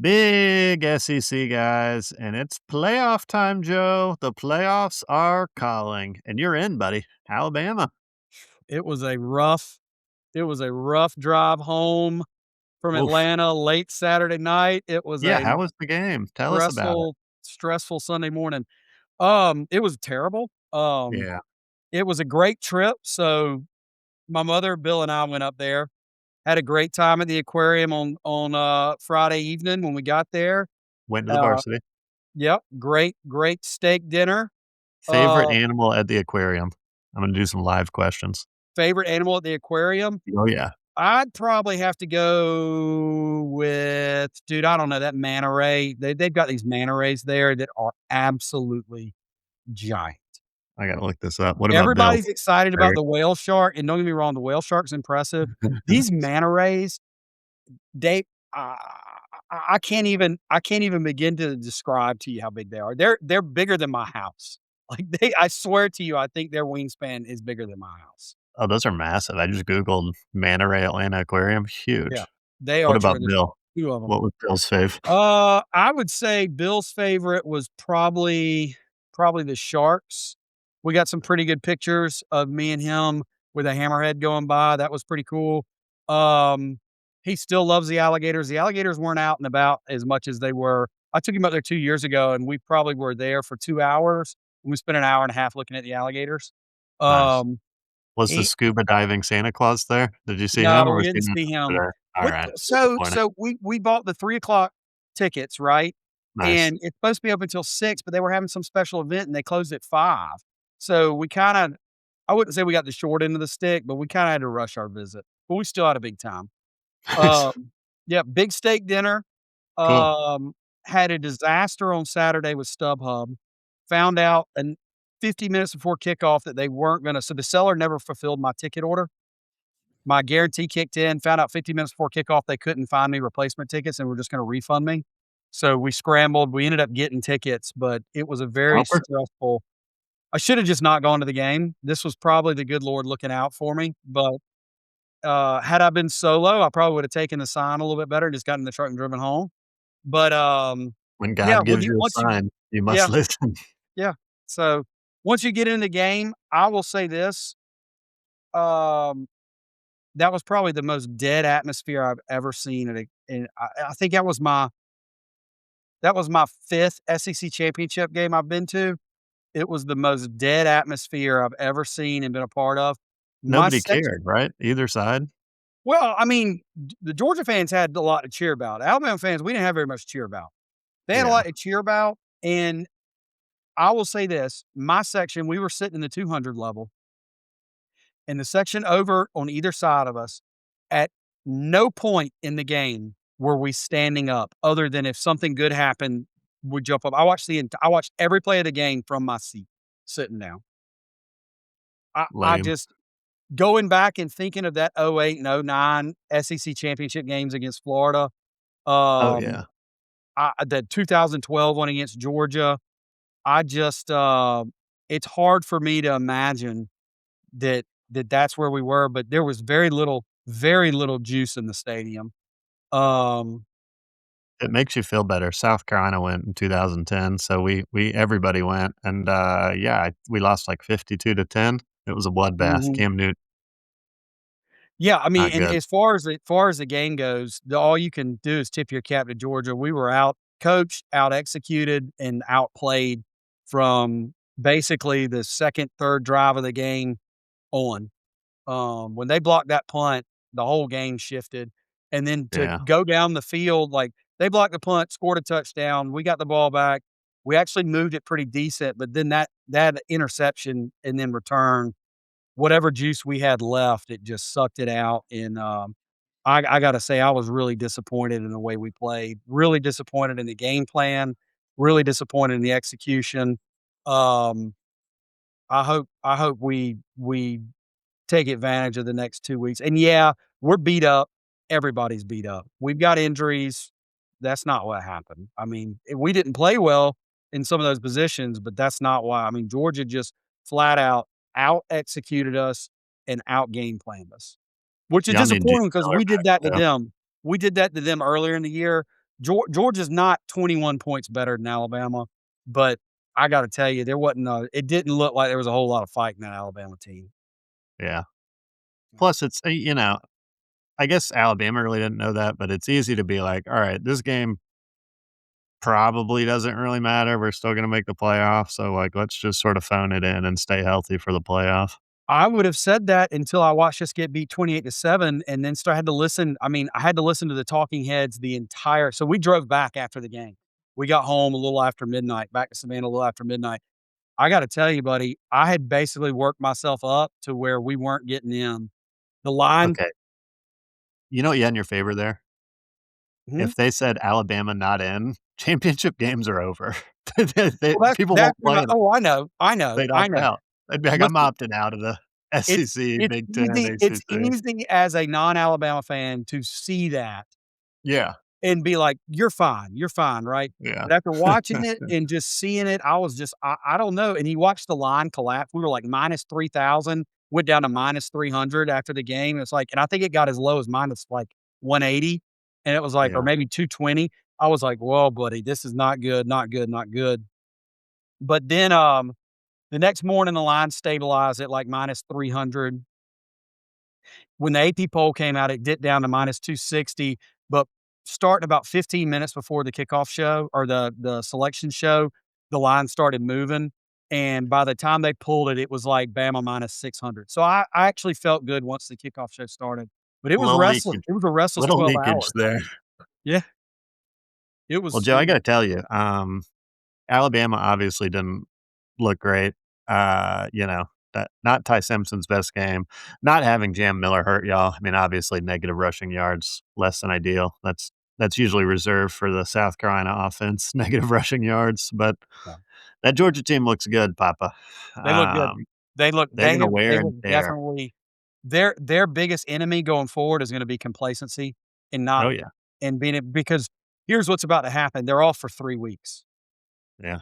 Big SEC guys, and it's playoff time, Joe. The playoffs are calling, and you're in, buddy. Alabama. It was a rough it was a rough drive home from Oof. Atlanta late Saturday night. It was Yeah, a how was the game? Tell us about it. stressful Sunday morning. It was terrible. Yeah. It was a great trip. So my mother, Bill, and I went up there, had a great time at the aquarium on Friday evening when we got there. Went to the Uh, varsity. yep, great steak dinner. Favorite Uh, animal at the aquarium? I'm gonna do some live questions. Favorite animal at the aquarium? Oh, yeah. I'd probably have to go with dude, I don't know, that manta ray. They've got these manta rays there that are absolutely giant. I gotta look this up. What about Bill? Everybody's excited about Bird. the whale shark, and don't get me wrong, the whale shark's impressive. These manta rays, they uh, I can't even begin to describe to you how big they are. They're bigger than my house. Like, I swear to you, I think their wingspan is bigger than my house. Oh, those are massive. I just Googled Manta Ray Atlanta Aquarium. Yeah, Huge. they What are about tremendous. Bill? 2 of 'em. What was Bill's fave? I would say Bill's favorite was probably the Sharks. We got some pretty good pictures of me and him with a hammerhead going by. That was pretty cool. Um, he still loves the alligators. The alligators weren't out and about as much as they were. I took him up there 2 years ago, and we probably were there for 2 hours, and we spent an hour and a half looking at the alligators. Nice. Um, Was the he scuba diving Santa Claus there? Did you see him, No, or we was he didn't not see him. there? What Alright, so disappointing. so we bought the 3 o'clock tickets, right? Nice. And it's supposed to be open till 6, but they were having some special event and they closed at 5. So we kinda I wouldn't say we got the short end of the stick, but we kinda had to rush our visit, but we still had a big time. Nice. Um, yeah, big steak dinner. Cool. Um, Had a disaster on Saturday with StubHub. Found out and 50 minutes before kickoff that they weren't gonna so the seller never fulfilled my ticket order. My guarantee kicked in, found out 50 minutes before kickoff they couldn't find me replacement tickets and were just gonna refund me. So we scrambled, we ended up getting tickets, but it was a very Scalper? stressful. I should have just not gone to the game. This was probably the good Lord looking out for me, but, had I been solo, I probably would have taken the sign a little bit better and just gotten in the truck and driven home. But, When yeah, God when gives you you a once you sign, you must yeah, listen. yeah. So, once you get in the game, I will say this, um that was probably the most dead atmosphere I've ever seen at a and I think that was my 5th SEC championship game I've been to. It was the most dead atmosphere I've ever seen and been a part of. My Nobody section cared, right? Either side? well, I mean, the Georgia fans had a lot to cheer about. Alabama fans, we didn't have very much to cheer about. They had a Yeah. lot to cheer about, and I will say this, my section, we were sitting in the 200 level, and the section over on either side of us, at no point in the game were we standing up other than if something good happened, we'd jump up. I watched every play of the game from my seat, sitting down. I Lame. just going back and thinking of that '08 and '09 SEC championship games against Florida, Oh, um, yeah. the 2012 one against Georgia, I just, it's hard for me to imagine that's where we were, but there was very little juice in the stadium. Um, It makes you feel better. South Carolina went in 2010, so we everybody went, and, yeah, we lost, like, 52-10. It was a bloodbath. mhm. Cam Newton, Yeah, I mean, not and good. as far as the game goes, all you can do is tip your cap to Georgia. We were out-coached, out-executed, and outplayed from basically the 2nd, 3rd drive of the game on. When they blocked that punt, the whole game shifted, and then to Yeah. go down the field, like, they blocked the punt, scored a touchdown, we got the ball back, we actually moved it pretty decent, but then that interception and then return, whatever juice we had left, it just sucked it out, and, I gotta say, I was really disappointed in the way we played, really disappointed in the game plan, really disappointed in the execution. Um, I hope we take advantage of the next 2 weeks. And yeah, we're beat up. Everybody's beat up. We've got injuries. That's not what happened. I mean, we didn't play well in some of those positions, but that's not why. I mean, Georgia just flat out executed us and out game planned us, which is Y'all need Jay disappointing because Miller we did back, that to too. them. We did that to them earlier in the year. Georgia's not 21 points better than Alabama, but I gotta tell you, there wasn't it didn't look like there was a whole lot of fight in that Alabama team. Yeah. Plus, it's, I guess Alabama really didn't know that, but it's easy to be like, "All right, this game probably doesn't really matter. We're still gonna make the playoffs, so, like, let's just sort of phone it in and stay healthy for the playoff." I would have said that until I watched us get beat 28-7 and then had to listen. I mean, I had to listen to the talking heads the entire so we drove back after the game. We got home a little after midnight, back to Savannah a little after midnight. I gotta tell you, buddy, I had basically worked myself up to where we weren't getting in. The line Okay. You know what you had in your favor there? mhm. If they said Alabama not in, championship games are over. Well, People that's won't play them. oh, I know, I know, They'd I opt know. out. They'd be like, "I'm Listen, opting out of the it's SEC, Big Ten, it's ACC." easy as a non-Alabama fan to see that Yeah, and be like, you're fine, right?" yeah. But after watching it and just seeing it, I was just I don't know, and you watch the line collapse. We were like minus 3,000, went down to minus 300 after the game. It's like and I think it got as low as minus, like, 180, and it was like or Yeah. maybe 220. I was like, "Whoa, buddy, this is not good, not good, not good." But then, the next morning, the line stabilized at, like, minus 300. When the AP poll came out, it dipped down to minus 260, but starting about 15 minutes before the kickoff show or the selection show, the line started moving, and by the time they pulled it, it was like Bama minus 600. So I actually felt good once the kickoff show started, but it was Little restless. leakage It was a restless little 12 leakage hours. there. Yeah, Well, Joe, it I was gotta tell you, Alabama obviously didn't look great. That not Ty Simpson's best game. Not having Jam Miller hurt y'all. I mean, obviously negative rushing yards, less than ideal. That's usually reserved for the South Carolina offense, negative rushing yards, but yeah. that Georgia team looks good, Papa. They look good. Um, they're gonna They wear have and tear. definitely their biggest enemy going forward is gonna be complacency and not Oh, yeah. and being it because here's what's about to happen. They're off for 3 weeks. Yeah.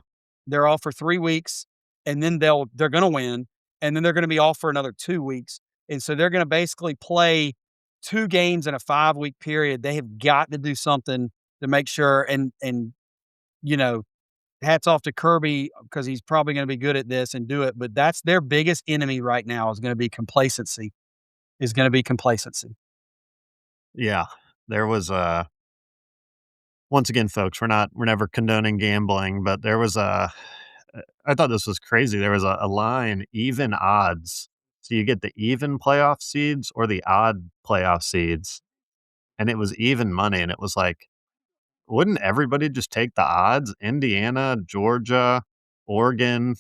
They're off for 3 weeks, and then they're gonna win, and then they're gonna be off for another 2 weeks, and so they're gonna basically play 2 games in a 5-week period. They have got to do something to make sure you know, hats off to Kirby because he's probably gonna be good at this and do it, but that's their biggest enemy right now is gonna be complacency. Yeah. There was a once again, folks, we're never condoning gambling, but there was I thought this was crazy. There was a line, even odds. So you get the even playoff seeds or the odd playoff seeds, and it was even money, and it was like, wouldn't everybody just take the odds? Indiana, Georgia, Oregon,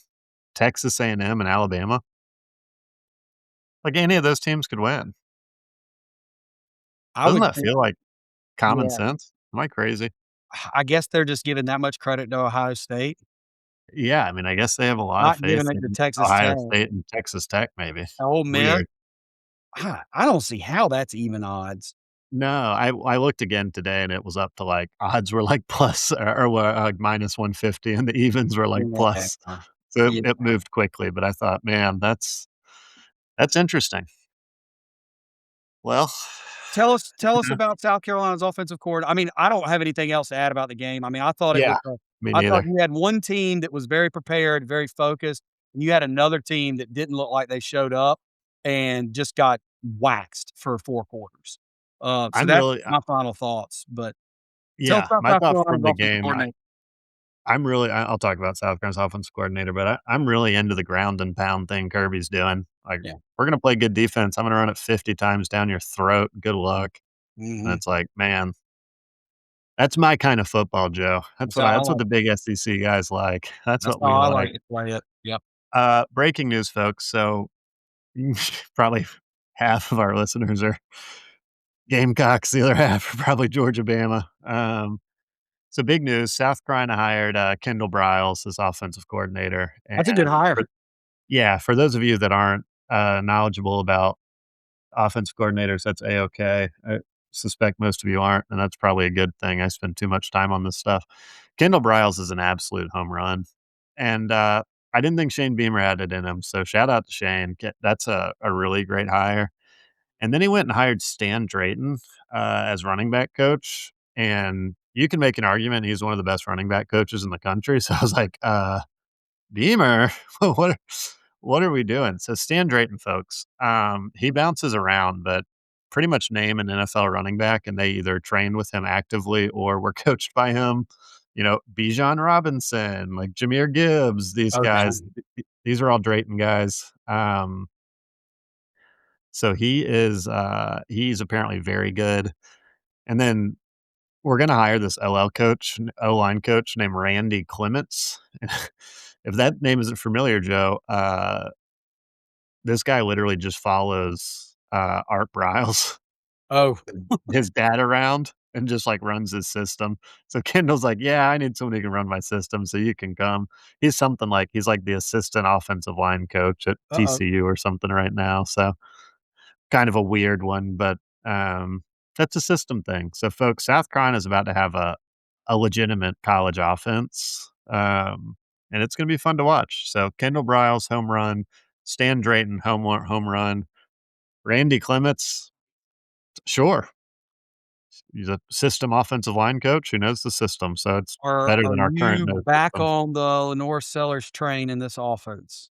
Texas A&M, and Alabama? Like, any of those teams could win. I Doesn't would that think feel like common yeah, sense? Am I crazy? I guess they're just giving that much credit to Ohio State, Yeah, I mean, I guess they have a lot of not faith giving it to in Texas Ohio Tech. State and Texas Tech, maybe. Ole Miss, Weird. I don't see how that's even odds. No, I looked again today and it was up to, like odds were, like, plus or were, like, minus 150 and the evens were, like, Yeah, plus. So yeah. it moved quickly, but I thought, "Man, that's interesting." Well, Tell us yeah. about South Carolina's offensive coordinator. I mean, I don't have anything else to add about the game. I mean, Yeah, me I thought neither. you had one team that was very prepared, very focused, and you had another team that didn't look like they showed up and just got waxed for 4 quarters. So I'm that's really my final thoughts, but tell us yeah, about my South thought Carolina's from the offensive game, coordinator. I'm really I'll talk about South Carolina's offensive coordinator, but I'm really into the ground and pound thing Kirby's doing. Like, Yeah. "We're gonna play good defense. I'm gonna run it 50 times down your throat. Good luck." And Mhm. it's like, man, that's my kind of football, Joe. That's how I That's what like the big SEC guys like. That's that's what how we I like. like to play it. Yep. Breaking news, folks. So probably half of our listeners are Gamecocks. The other half are probably Georgia Bama. So big news. South Carolina hired Kendall Briles as offensive coordinator. That's a good And hire. yeah, for those of you that aren't knowledgeable about offensive coordinators, that's A-okay. I suspect most of you aren't, and that's probably a good thing. I spend too much time on this stuff. Kendall Briles is an absolute home run, and, I didn't think Shane Beamer had it in him, so shout out to Shane. That's a really great hire, and then he went and hired Stan Drayton, as running back coach, and you can make an argument he's one of the best running back coaches in the country. So I was like, Beamer, what are what are we doing? So Stan Drayton, folks, he bounces around, but pretty much name an NFL running back, and they either trained with him actively or were coached by him. You know, Bijan Robinson, like Jahmyr Gibbs, these Oh, guys, dang. these are all Drayton guys. So he's apparently very good. And then we're gonna hire this OL coach, O-line coach named Randy Clements. If that name isn't familiar, Joe, this guy literally just follows, Art Briles, Oh, his dad around and just, like, runs his system. So Kendall's like, "Yeah, I need somebody who can run my system, so you can come." He's like the assistant offensive line coach at uh-oh. TCU or something right now, so kind of a weird one, but, that's a system thing. So, folks, South Carolina is about to have a legitimate college offense, and it's gonna be fun to watch. So, Kendall Briles, home run, Stan Drayton, home run, Randy Clements, sure. He's a system offensive line coach who knows the system, so it's better Are than our current you no back system. on the Lenore Sellers train in this offense?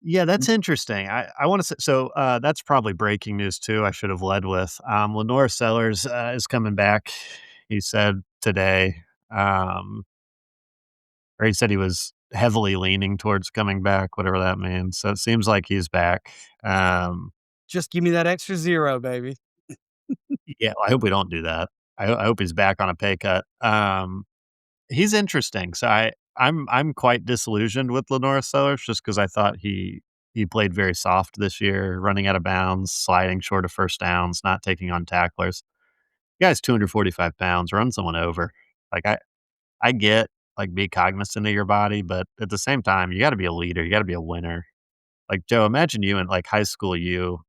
Yeah, that's interesting. I wanna say so, that's probably breaking news too, I should have led with. Lenore Sellers, is coming back, he said today, um, or he said he was heavily leaning towards coming back, whatever that means, so it seems like he's back. Just give me that extra 0, baby. Yeah, I hope we don't do that. I hope he's back on a pay cut. He's interesting, so I'm quite disillusioned with Lenore Sellers just because I thought he played very soft this year, running out of bounds, sliding short of first downs, not taking on tacklers. Guy's 245 pounds, run someone over. Like, I get, like, be cognizant of your body, but at the same time, you gotta be a leader, you gotta be a winner. Like, Joe, imagine you in, like, high school you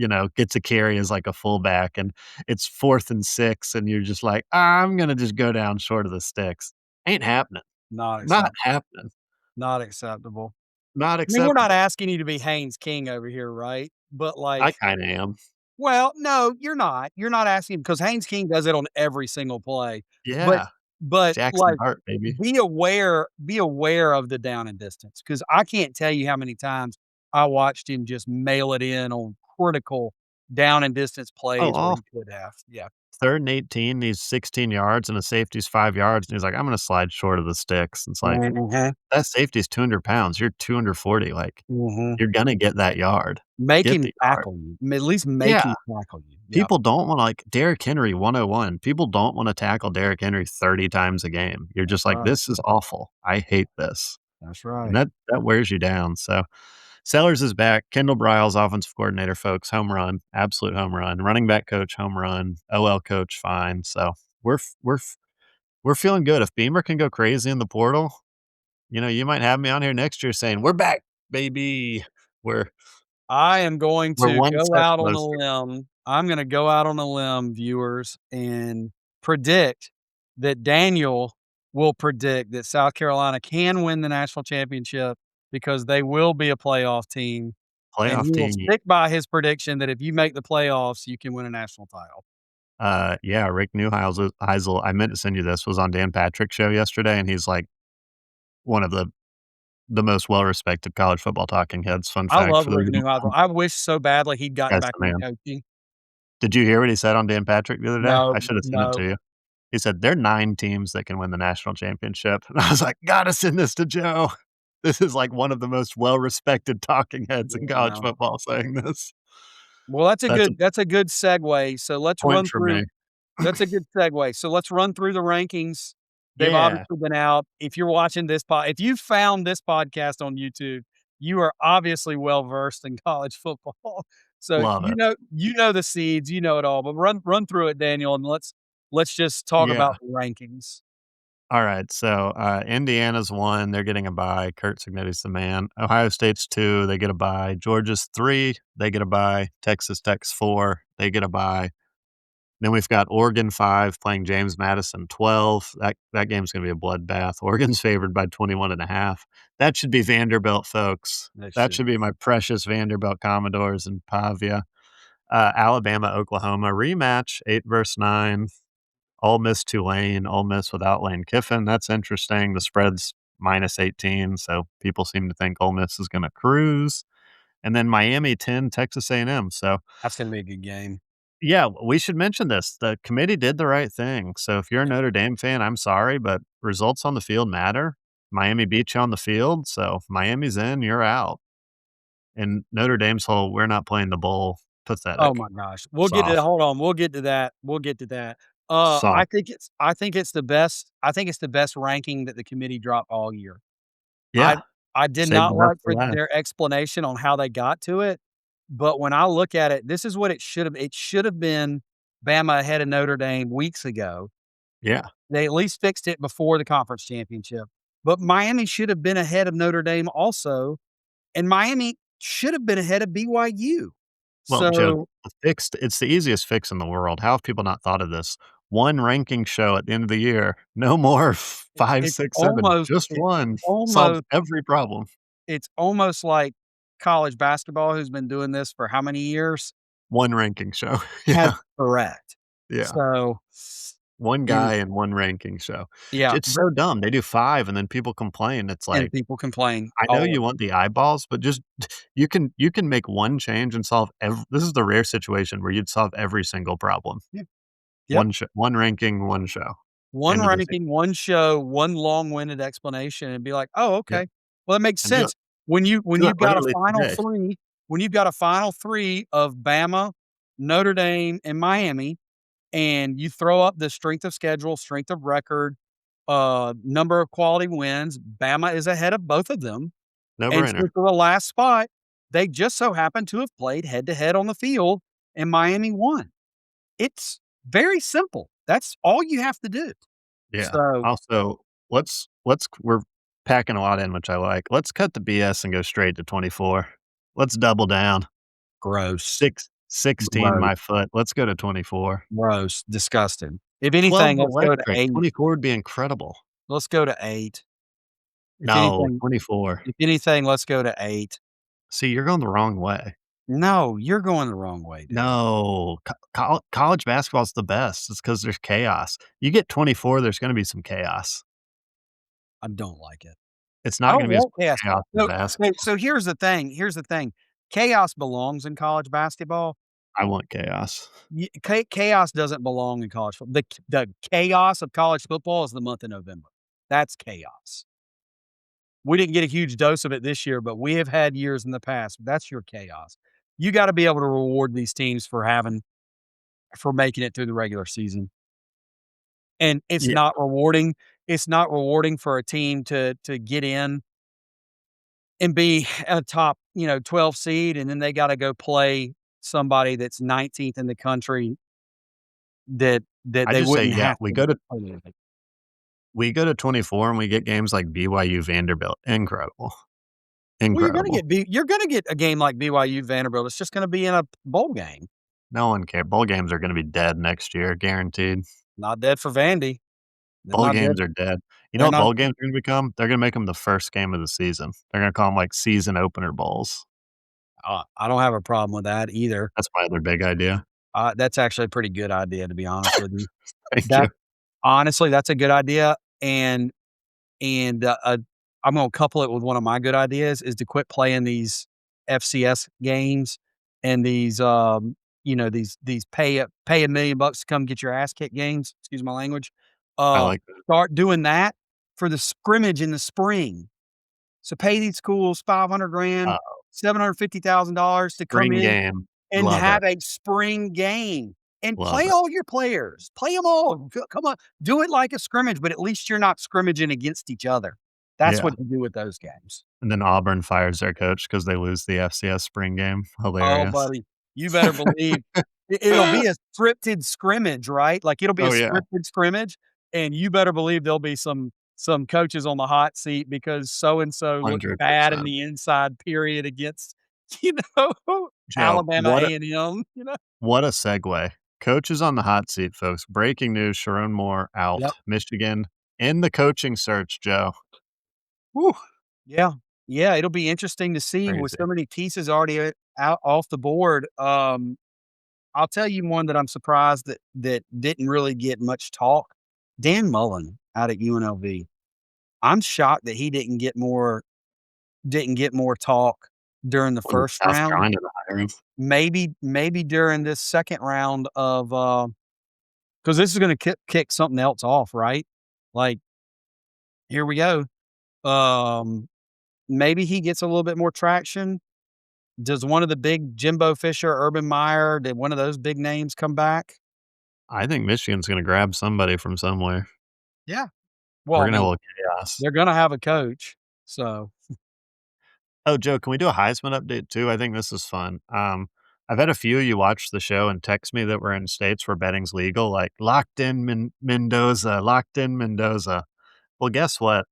know, gets a carry as, like, a fullback, and it's 4th and 6, and you're just like, "I'm gonna just go down short of the sticks." Ain't happening. Not Not acceptable. happening. Not acceptable. Not I mean, we're not acceptable. asking you to be Haynes King over here, right? But, I like, kinda am. well, no, you're not. You're not asking because Haynes King does it on every single play. But Yeah. Jackson like, Dart, baby. be aware of the down and distance because I can't tell you how many times I watched him just mail it in on critical down and distance Oh, plays where all he could have. Yeah. 3rd and 18, needs 16 yards, and a safety's 5 yards, and he's like, "I'm gonna slide short of the sticks." It's like, Mhm, that safety's 200 pounds, you're 240, like, mhm. you're gonna get that yard. Make Get him the yard. tackle you. At least make Yeah. him tackle you. Yep. People don't wanna, like Derrick Henry 101, people don't wanna tackle Derrick Henry 30 times a game. You're That's just like, right. "This is awful. I hate this." That's And right. that wears you down, so Sellers is back, Kendall Briles, offensive coordinator, folks, home run, absolute home run, running back coach, home run, OL coach, fine, so we're feeling good. If Beamer can go crazy in the portal, you know, you might have me on here next year saying, "We're back, baby." We're I am going we're to one go step out on a closer. limb. I'm gonna go out on a limb, viewers, and predict that Daniel will predict that South Carolina can win the national championship because they will be a playoff team, and Playoff he will team. stick by his prediction that if you make the playoffs, you can win a national title. Yeah, Rick Neuheisel, I meant to send you this, was on Dan Patrick's show yesterday, and he's, like, one of the most well-respected college football talking heads. Fun I fact love for those Rick who don't Neuheisel. know. I wish so badly he'd gotten Guy's back the into man. coaching. Did you hear what he said on Dan Patrick the other day? No, I should have sent it no. to you. He said, "There are 9 teams that can win the national championship." And I was like, "Gotta send this to Joe." This is, like, one of the most well-respected talking heads in college Yeah. football saying this. Well, That's a that's a good segue. So let's point run for through me. That's a good segue. So let's run through the rankings. They've Yeah, obviously been out. If you're watching if you found this podcast on YouTube, you are obviously well versed in college football. So love it. you know the seeds, you know it all. But run through it, Daniel, and let's just talk Yeah. about the rankings. Alright, so, Indiana's 1, they're getting a bye, Kurt Cignetti's the man. Ohio State's 2, they get a bye. Georgia's 3, they get a bye. Texas Tech's 4, they get a bye. Then we've got Oregon 5 playing James Madison 12. That game's gonna be a bloodbath. Oregon's favored by 21.5. That should be Vanderbilt, folks. That That should should be my precious Vanderbilt Commodores in Pavia. Alabama, Oklahoma rematch, 8 versus 9. Ole Miss, Tulane, Ole Miss without Lane Kiffin. That's interesting. The spread's -18, so people seem to think Ole Miss is gonna cruise. And then Miami 10, Texas A&M. So, That's gonna be a good game. yeah, we should mention this. The committee did the right thing. So if you're a Yeah. Notre Dame fan, I'm sorry, but results on the field matter. Miami beat you on the field, so if Miami's in, you're out. And Notre Dame's whole "we're not playing the bowl" Oh pathetic. my gosh. We'll get to Soft. hold on, we'll get to that. We'll get to that. Soft. I think it's the best ranking that the committee dropped all year. I Yeah. I did Save the not best like for for last. their explanation on how they got to it, but when I look at it, this is what it should have been Bama ahead of Notre Dame weeks ago. Yeah. They at least fixed it before the conference championship, but Miami should have been ahead of Notre Dame also, and Miami should have been ahead of BYU. Well, Joe, So, it's the easiest fix in the world. How have people not thought of this? One ranking show at the end of the year. No more 5, it's 6, 7. almost Just one solves almost every problem. it's almost like college basketball, who's been doing this for how many years, One ranking show. has Yeah. correct. Yeah. So, One any guy and one ranking show. yeah, It's so dumb. They do 5 and then people complain. It's and like, people complain I know all you want the eyeballs, but just you can make one change and solve this is the rare situation where you'd solve every single problem. yeah, yep. One ranking, one show. One End of the ranking, one show, one long-winded explanation and be like, "Oh, yeah, okay. Well, that makes and do it sense." When do it you've got a literally final today. 3 when you've got a final 3 of Bama, Notre Dame, and Miami, and you throw up the strength of schedule, strength of record, number of quality wins, Bama is ahead of both of them, and so No-brainer. for the last spot, they just so happen to have played head to head on the field, and Miami won. It's very simple. That's all you have to do. Yeah. So Also, let's we're packing a lot in, which I like. Let's cut the BS and go straight to 24. Let's double down. gross, 16 gross, my foot. Let's go to 24. gross, disgusting. If 12 anything,'s let's go to electric. 8. 24 would be incredible. Let's go to 8. No, 24. If anything, let's go to 8. See, you're going the wrong way. No, you're going the wrong way, dude. No, college basketball is the best. It's because there's chaos. You get 24, there's gonna be some chaos. I don't like it. It's I not don't gonna be as want chaos. much chaos in basketball. So here's the thing. Chaos belongs in college basketball. I want chaos. Chaos doesn't belong in college football. The chaos of college football is the month of November. That's chaos. We didn't get a huge dose of it this year, but we have had years in the past. That's your chaos. You gotta be able to reward these teams for making it through the regular season. And Yeah, it's not rewarding for a team to get in and be a top, 12 seed, and then they gotta go play somebody that's 19th in the country that I they just say, wouldn't yeah, have to play. we go to 24 and we get games like BYU Vanderbilt. Incredible. Well, Incredible. you're gonna get a game like BYU Vanderbilt. It's just gonna be in a bowl game. No one cares. Bowl games are gonna be dead next year, guaranteed. Not dead for Vandy. They're Bowl not dead. games are dead. You know They're what not bowl games are gonna become? They're gonna make them the first game of the season. They're gonna call them like season opener bowls. I don't have a problem with that either. That's my other big idea. That's actually a pretty good idea, to be honest with you. Thank you. That honestly, that's a good idea, and, I'm gonna couple it with one of my good ideas is to quit playing these FCS games and these, these pay $1,000,000 to come get your ass kicked games, excuse my language. I Uh, like that. Start doing that for the scrimmage in the spring. So pay these schools 500 grand, $750,000 to come Spring in game. and Love it. have a spring game and Love play it. all your players. Play them all. Come on, do it like a scrimmage, but at least you're not scrimmaging against each other. That's Yeah. what you do with those games. And then Auburn fires their coach because they lose the FCS spring game. Oh, Hilarious. buddy, you better believe it'll be a scripted scrimmage, right? Like, it'll be a Oh, yeah. scripted scrimmage, and you better believe there'll be some coaches on the hot seat because so and so looked bad in 100%. the inside period against, you Joe, Alabama A&M, what a segue. Coach is on the hot seat, folks. Breaking news, Sharon Moore Yep. out. Michigan in the coaching search, Joe. Woo, Yeah. Yeah, it'll be interesting to see with crazy. so many pieces already, out off the board. I'll tell you one that I'm surprised that didn't really get much talk. Dan Mullen out at UNLV. I'm shocked that he didn't get more talk during the Wasn't first South round. Carolina to hire him. Maybe during this second round of, because this is gonna kick something else off, right? Like, here we go. Um, Maybe he gets a little bit more traction. Does one of the big Jimbo Fisher, Urban Meyer, did one of those big names come back? I think Michigan's gonna grab somebody from somewhere. Yeah. Well, We're I gonna have a mean, little chaos. they're gonna have a coach, so Oh, Joe, can we do a Heisman update too? I think this is fun. I've had a few you watch the show and text me that we're in states where betting's legal, like locked in Mendoza, locked in Mendoza. Well, guess what?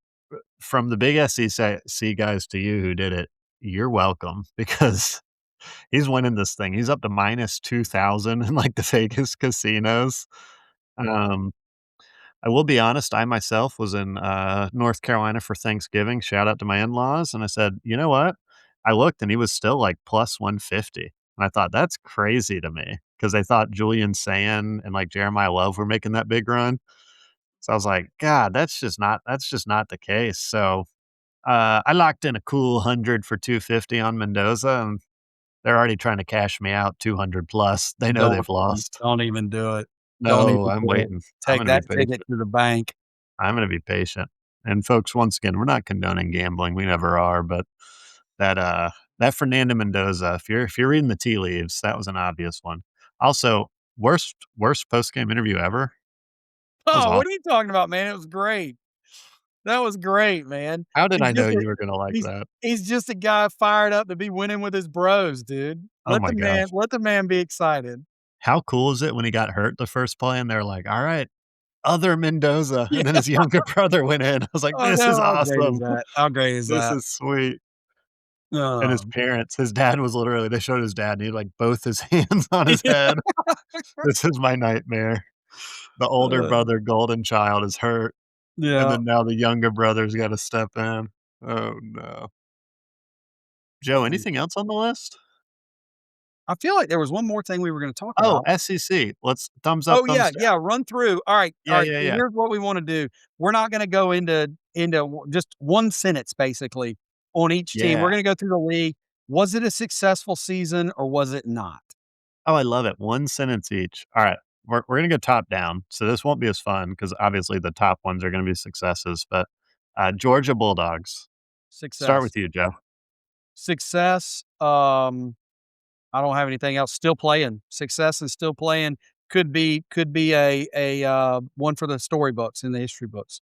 From the big SEC guys to you who did it, you're welcome because he's winning this thing. He's up to minus 2,000 in like the Vegas casinos. Um, I will be honest, I myself was in, North Carolina for Thanksgiving, shout out to my in-laws, and I said, "You know what?" I looked and he was still like plus 150, and I thought, "That's crazy to me," because I thought Julian Sand and, like, Jeremiah Love were making that big run. So I was like, "God, that's just not the case." So, I locked in a cool 100 for 250 on Mendoza, and they're already trying to cash me out 200 plus. They know don't they've lost. don't even do it. Don't No, even I'm do it. waiting. I'm Take gonna be that ticket patient. to the bank. I'm gonna be patient. And folks, once again, we're not condoning gambling. We never are, but that that Fernando Mendoza, if you're reading the tea leaves, that was an obvious one. Also, worst post game interview ever. That was Oh, what awful. are you talking about, man? It was great. That was great, man. How did He's I know just a you were gonna like he's that? he's just a guy fired up to be winning with his bros, dude. Oh Let the my man gosh. let the man be excited. How cool is it when he got hurt the first play and they're like, all right, other Mendoza. Yeah. And then his younger brother went in. I was like, I this know. is How great is awesome. that? How great is This that? is sweet. And his Um, parents, his dad was literally, they showed his dad and he had like both his hands on his yeah, head. This is my nightmare. The older uh, brother, golden child, is hurt, and yeah. then now the younger brother's gotta step in. Oh, no. Joe, anything else on the list? I feel like there was one more thing we were gonna talk Oh, about. SEC. Let's thumbs up, Oh, thumbs yeah, down. yeah, run through. All Yeah, right, yeah, so yeah. here's what we wanna do. We're not gonna go into just 1 sentence, basically, on each team. Yeah. We're gonna go through the league. Was it a successful season or was it not? Oh, I love it. 1 sentence each. Alright. We're gonna go top down, so this won't be as fun because obviously the top ones are gonna be successes, but, Georgia Bulldogs. Start Success. with you, Joe. Success, I don't have anything else. Still playing. Success and still playing. Could be a one for the storybooks in the history books.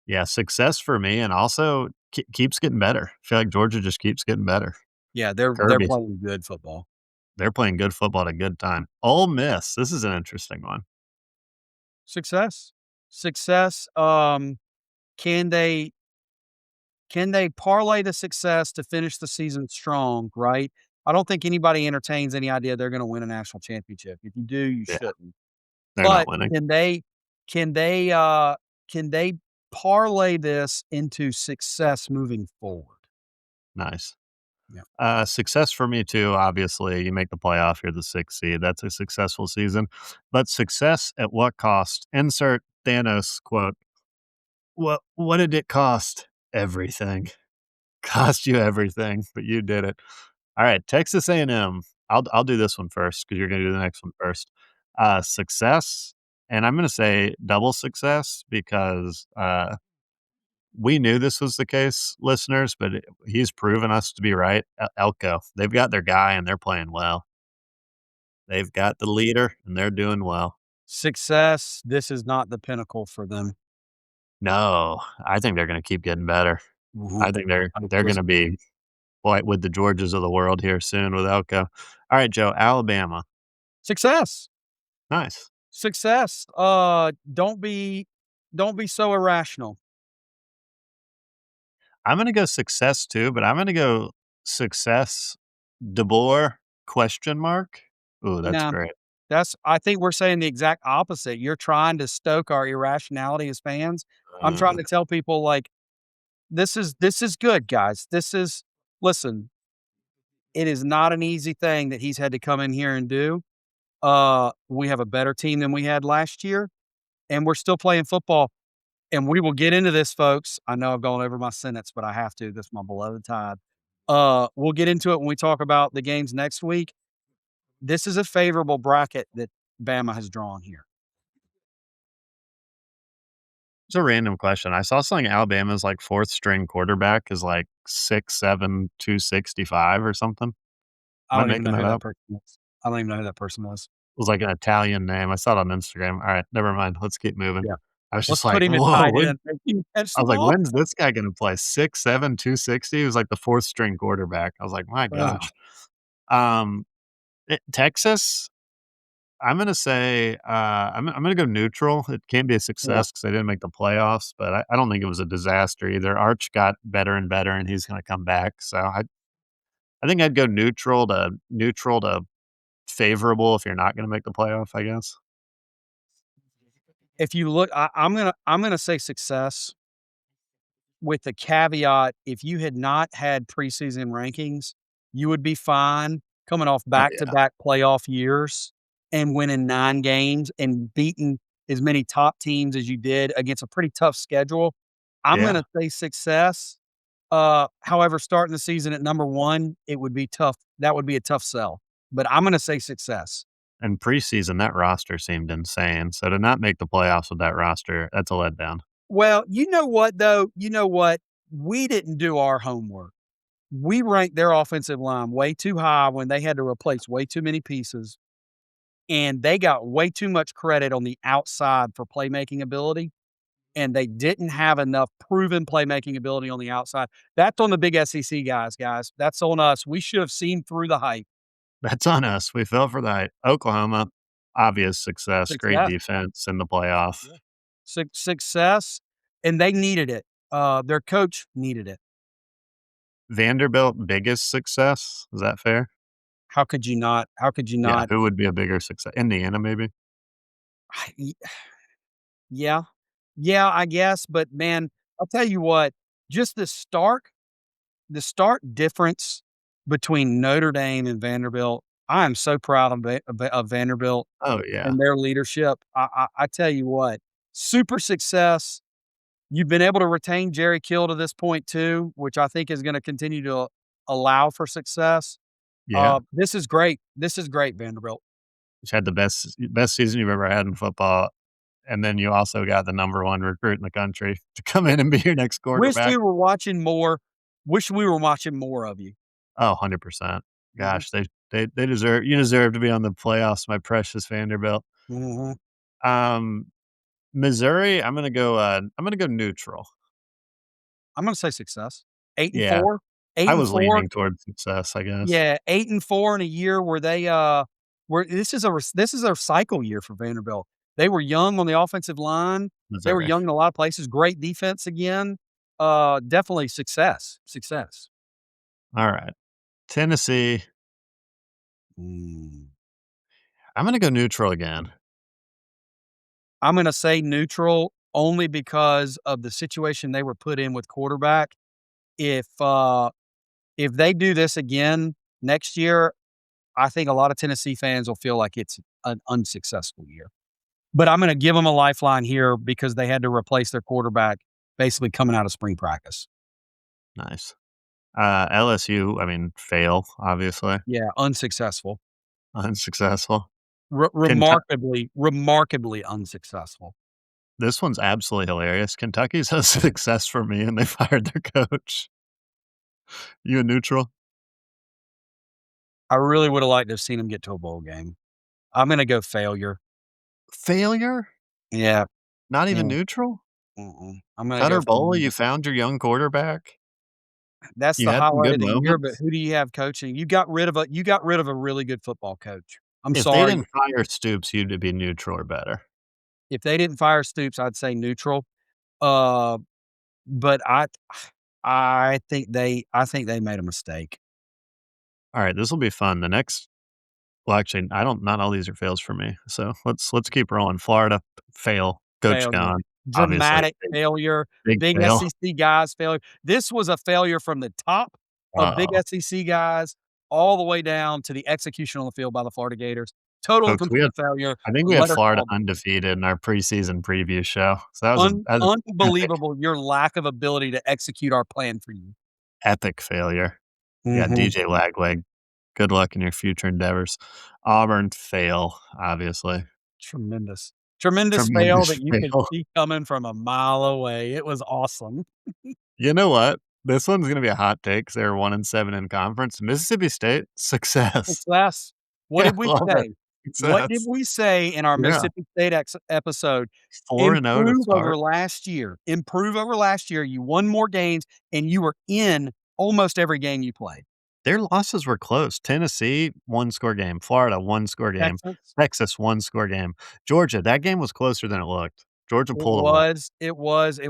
Yeah, success for me, and also keeps getting better. I feel like Georgia just keeps getting better. Yeah, they're Kirby. playing good football. They're playing good football at a good time. Ole Miss, this is an interesting one. Success. Success, can they parlay the success to finish the season strong, right? I don't think anybody entertains any idea they're gonna win a national championship. If you do, you Yeah, shouldn't. they're not But winning. can they, uh, can they parlay this into success moving forward? Nice. Yeah. Success for me too, obviously, you make the playoff, you're the 6th seed, that's a successful season, but success at what cost? Insert Thanos quote, what did it cost?" "Everything." Cost you everything, but you did it. Alright, Texas A&M. I'll do this one first because 'cause you're gonna do the next one first. Success, and I'm gonna say double success because, we knew this was the case, listeners, but he's proven us to be right. Elko, they've got their guy and they're playing well. They've got the leader and they're doing well. Success, this is not the pinnacle for them. No, I think they're going to keep getting better. Mhm. I think they're going to 100%. be like with the Georgias of the world here soon with Elko. All right, Joe, Alabama. Success. Nice. Success. Don't be so irrational. I'm going to go success too, but I'm going to go success DeBoer question mark. Ooh, that's Yeah. great. I think we're saying the exact opposite. You're trying to stoke our irrationality as fans. I'm trying Uh, to tell people like this is good, guys. Listen, it is not an easy thing that he's had to come in here and do. We have a better team than we had last year, and we're still playing football. And we will get into this, folks. I know I've gone over my sentence, but I have to. That's my beloved Tide. We'll get into it when we talk about the games next week. This is a favorable bracket that Bama has drawn here. It's a random question. I saw something Alabama's, like, 4th string quarterback is, like, 6'7", 265 or something. I Am I don't even making know who that that up? person was. I don't even know who that person was. It was, like, an Italian name. I saw it on Instagram. Alright, never mind. Let's keep moving. Yeah. I was Let's just put like, him at "Whoa, tight when" end. Make him catch I the was like, ball. "When's this guy gonna play?" 6'7", 260? He was, like, the 4th string quarterback. I was like, "My Wow. gosh." Um, Texas, I'm gonna say, I'm gonna go neutral. It can be a Yeah. success because they didn't make the playoffs, but I don't think it was a disaster either. Arch got better and better, and he's gonna come back, so I think I'd go neutral to favorable if you're not gonna make the playoff, I guess. If you look, I'm gonna say success with the caveat, if you had not had preseason rankings, you would be fine coming off Oh, yeah. back-to-back playoff years and winning 9 games and beating as many top teams as you did against a pretty tough schedule. I'm Yeah, gonna say success. However, starting the season at number 1, it would be tough. That would be a tough sell, but I'm gonna say success. and preseason, that roster seemed insane, so to not make the playoffs with that roster, that's a letdown. Well, you know what, though? You know what? We didn't do our homework. We ranked their offensive line way too high when they had to replace way too many pieces, and they got way too much credit on the outside for playmaking ability, and they didn't have enough proven playmaking ability on the outside. That's on the big SEC guys. That's on us. We should have seen through the hype. That's on us. We fell for that. Oklahoma, obvious success, great Success. defense in the playoff. Yeah. Success, and they needed it. Their coach needed it. Vanderbilt, biggest success, is that fair? How could you not? How could you Yeah, not? who would be a bigger success? Indiana, maybe? Yeah. Yeah, I guess, but man, I'll tell you what, just the stark difference between Notre Dame and Vanderbilt, I am so proud of Vanderbilt Oh, yeah. and their leadership. I tell you what, super success. You've been able to retain Jerry Kill to this point too, which I think is gonna continue to allow for success. Yeah. This is great. This is great, Vanderbilt. Just had the best season you've ever had in football, and then you also got the number 1 recruit in the country to come in and be your next Wish quarterback. we were watching more wish we were watching more of you. Oh, 100%. Mhm, Gosh, they deserve you deserve to be on the playoffs, my precious Vanderbilt. mhm. Um, Missouri, I'm gonna go neutral. I'm gonna say success. 8 and Yeah, 4? 8 I and was 4? leaning towards success, I guess. Yeah, 8 and 4 in a year where where this is a cycle year for Vanderbilt. They were young on the offensive line. They were Missouri. young in a lot of places. Great defense again. Definitely success. Success. Alright. Tennessee, Mm. I'm gonna go neutral again. I'm gonna say neutral only because of the situation they were put in with quarterback. If, uh, if they do this again next year, I think a lot of Tennessee fans will feel like it's an unsuccessful year. But I'm gonna give them a lifeline here because they had to replace their quarterback basically coming out of spring practice. Nice. LSU, I mean, fail, obviously, Yeah, unsuccessful. unsuccessful. Kentuck Remarkably unsuccessful. this one's absolutely hilarious. Kentucky's a success for me, and they fired their coach. You a neutral? I really would have liked to have seen them get to a bowl game. I'm gonna go failure. Failure? Yeah, Not even yeah, neutral? I'm gonna go Cutter Bowl, failure. you found your young quarterback. That's You the had some highlight good of the year, but moments. who do you have coaching? You got rid of a really good football coach. I'm If they sorry. didn't fire Stoops, you'd be neutral or better. If they didn't fire Stoops, I'd say neutral. Uh, but I think they made a mistake. Alright, this'll be fun. The next well, actually, I don't not all these are fails for me, so let's keep rolling. Florida, fail. Coach Failure. gone, obviously. Dramatic failure. Big Big fail. SEC guys failure. This was a failure from the top of big Uh-oh. SEC guys all the way down to the execution on the field by the Florida Gators. Total and Folks, we had complete failure. I think we had Let us Florida all down. undefeated in our preseason preview show, so that was epic, Unbelievable your lack of ability to execute our plan for you. epic failure. Yeah, Mhm. DJ Lagway, good luck in your future endeavors. Auburn, fail, obviously. Tremendous. Tremendous fail Tremendous that you could fail. see coming from a mile away. It was awesome. You know what? This one's gonna be a hot take 'cause they were 1-7 in conference. Mississippi State, success. Success. What Yeah, did we love it. say? What did Success. we say in our Yeah, Mississippi State episode? 4-0 to Improve over start. last year. Improve over last year. You won more games, and you were in almost every game you played. Their losses were close. Tennessee, one-score game. Florida, one-score game. Texas, Texas, one-score game. Georgia, that game was closer than it looked. Georgia it pulled away. was, it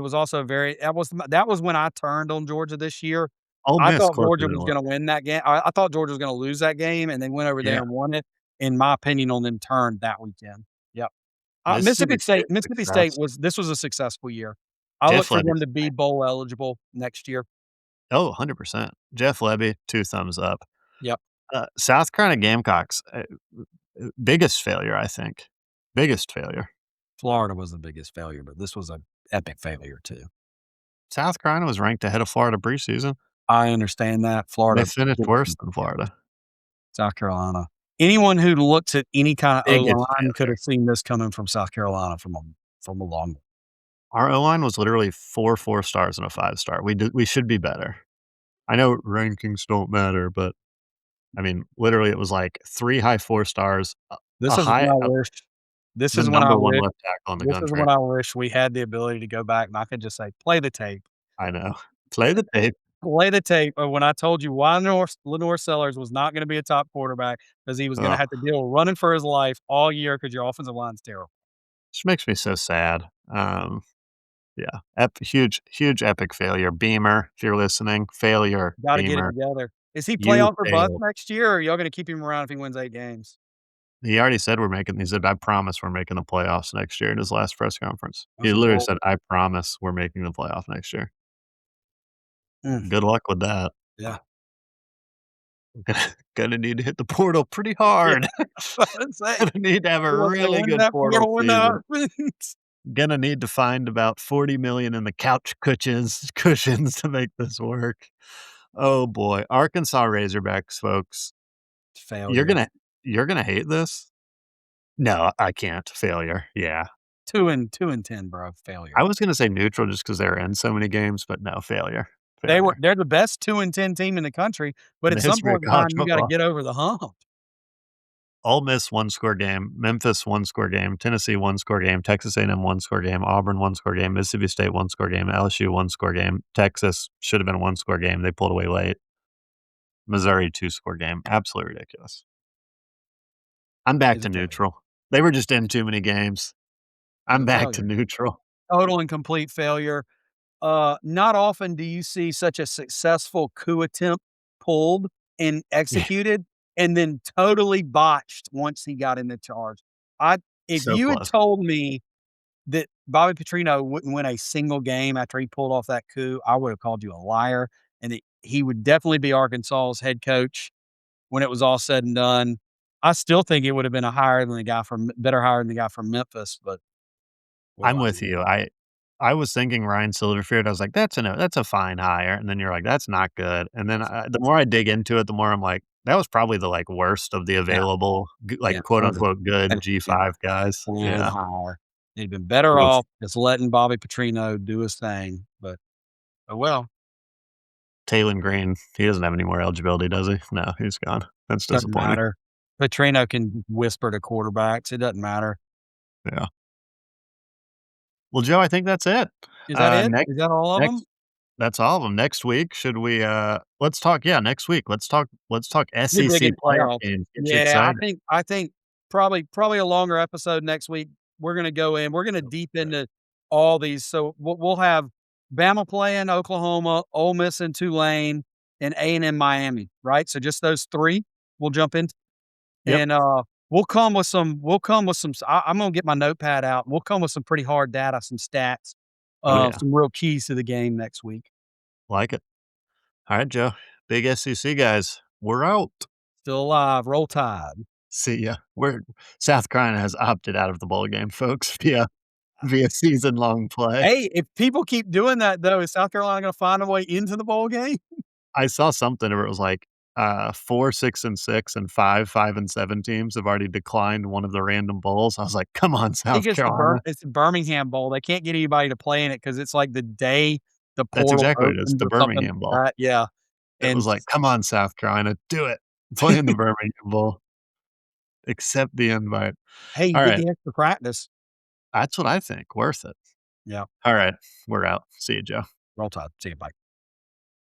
was also very that was when I turned on Georgia this year. Ole I Miss thought closer Georgia than it was looked. gonna win that game. I thought Georgia was gonna lose that game, and they went over Yeah, there and won it. In my opinion, on them turned that weekend. Yep. Mississippi State Mississippi State success. was this was a successful year. I look Jeff for Lebby them to be bowl eligible next year. oh, 100%. Jeff Lebby, 2 thumbs up. Yep. South Carolina Gamecocks, biggest failure, I think. Biggest failure. Florida was the biggest failure, but this was an epic failure too. South Carolina was ranked ahead of Florida preseason. I understand that. They Florida finished worse than Florida. South Carolina. Anyone who looks at any kind of Biggest O-line could failure. have seen this coming from South Carolina from a long way. Our O-line was literally 4 stars and a 5-star. We should be better. I know rankings don't matter, but, I mean, literally, it was like 3 high 4 stars, a This is high when I wish this the is when I number 1 wish left tackle in the this is country. when I wish we had the ability to go back and I could just say, "Play the tape." I know. Play the tape. Play the tape of when I told you why Lenore Sellers was not gonna be a top quarterback because he was gonna Ugh, have to deal with running for his life all year because your offensive line's terrible. just makes me so sad. Yeah, huge epic failure. Beamer, if you're listening, failure, Gotta get it Beamer. together. Is he You playoff or bust failed. next year, or are y'all gonna keep him around if he wins 8 games? He already said he said, "I promise we're making the playoffs next year," in his last press conference. He That's a literally bold said, "I promise we're making the playoff next year." mm, Good luck with that. yeah. Gonna need to hit the portal pretty Yeah, hard. I was gonna say, Gonna need to have a really when good that portal portal window season. opens. Gonna need to find about 40,000,000 in the couch cushions cushions to make this work. Oh boy. Arkansas Razorbacks, folks. You're Failure. gonna you're gonna hate this. No, I can't. Failure. Yeah. 2 and 10, bro, I failure. was gonna say neutral just because 'cause they're in so many games, but no, failure. Failure. They're the best 2 and 10 team in the country, but In at the some history of point in college time, you gotta football. get over the hump. Ole Miss one-score game, Memphis one-score game, Tennessee one-score game, Texas A&M one-score game, Auburn one-score game, Mississippi State one-score game, LSU one-score game, Texas should have been a one-score game, they pulled away late. Missouri two-score game, absolutely ridiculous. I'm back It's to a failure. neutral. They were just in too many games. It's I'm a back to failure. neutral. Total and complete failure. Not often do you see such a successful coup attempt pulled and Yeah, executed, and then totally botched once he got in the charge. I If so you had close. told me that Bobby Petrino wouldn't win a single game after he pulled off that coup, I would have called you a liar, and that he would definitely be Arkansas's head coach when it was all said and done. I still think it would have been a hire than the guy from better hire than the guy from Memphis, but what do I'm I with know? you. I was thinking Ryan Silverfield, I was like, that's a fine hire," and then you're like, "That's not good," and then the more I dig into it, the more I'm like, that was probably the, like, worst of the Yeah, available, yeah, quote, that was unquote, a "good yeah. G5 guys." And Yeah. higher. He'd been better Oof. off just letting Bobby Petrino do his thing, but, oh well, Taylon Green, he doesn't have any more eligibility, does he? No, he's gone. That's doesn't disappointing. matter. Petrino can whisper to quarterbacks, it doesn't matter. Yeah. Well, Joe, I think that's it. Is that it? Next Is that all of them? next that's all of them. Next week, should we, let's talk yeah, next week, let's talk You're big SEC in playoff playoffs. games. Get you Yeah, excited. I think probably a longer episode next week. We're gonna deep into all these, so we'll have Bama playing Oklahoma, Ole Miss and Tulane, and A&M Miami, right? So just those 3 we'll jump into. Yep. And, we'll come with some I'm gonna get my notepad out. We'll come with some pretty hard data, some stats, Oh, yeah. some real keys to the game next week. Like it. Alright, Joe. Big SEC guys. We're out. Still alive, roll tide. See ya. We're South Carolina has opted out of the bowl game, folks, via season-long play. Hey, if people keep doing that, though, is South Carolina gonna find a way into the bowl game? I saw something where it was like, 4, 6, and 6, and 5, 5, and 7 teams have already declined one of the random bowls. I was like, "Come on, I think South Carolina." it's the Birmingham Bowl. They can't get anybody to play in it because it's, like, the day the That's portal exactly what it is, opens the or something Birmingham like Bowl. that, yeah, It and was like, "Come on, South Carolina, do it. Play in the Birmingham Bowl. Accept the invite." hey, you get Alright, the extra practice. that's what I think, worth it. Yeah, Alright, we're out. See you, Joe. roll tide, see you, bye.